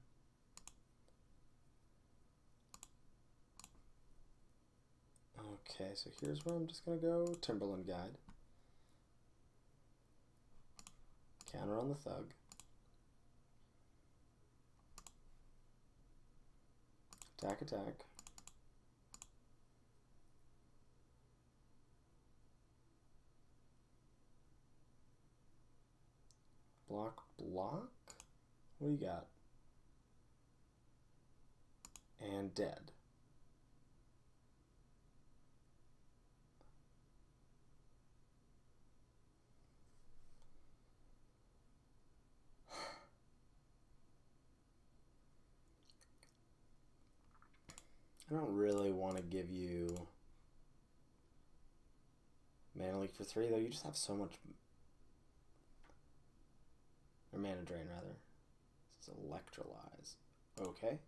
Okay, so here's where I'm just going to go Timberland Guide. Counter on the Thug. Attack, attack. Block, block? What do you got? And dead. I don't really want to give you Mana Leak for 3, though. You just have so much... Or Mana Drain, rather. This is Electrolyze. Okay.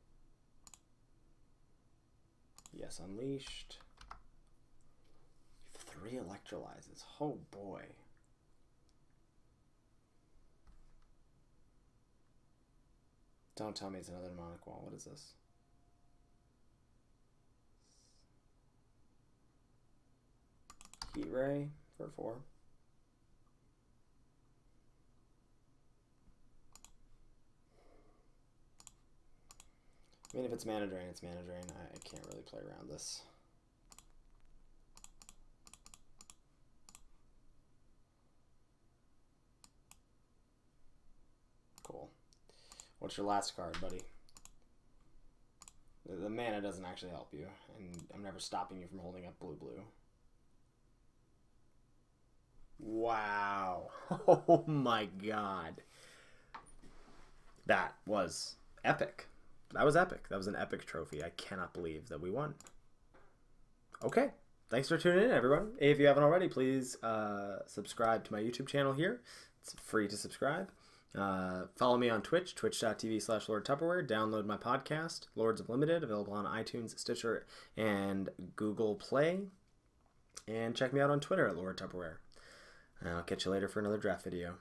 Yes, Unleashed. 3 Electrolyzes. Oh, boy. Don't tell me it's another Demonic Wall. What is this? Heat Ray for 4. I mean, if it's Mana Drain, it's Mana Drain. I can't really play around this. Cool. What's your last card, buddy? The mana doesn't actually help you, and I'm never stopping you from holding up blue-blue. Wow. Oh my god. That was epic. That was epic. That was an epic trophy. I cannot believe that we won. Okay. Thanks for tuning in, everyone. If you haven't already, please subscribe to my YouTube channel here. It's free to subscribe. Follow me on Twitch, twitch.tv/LordTupperware. Download my podcast, Lords of Limited, available on iTunes, Stitcher, and Google Play. And check me out on Twitter at Lord Tupperware. I'll catch you later for another draft video.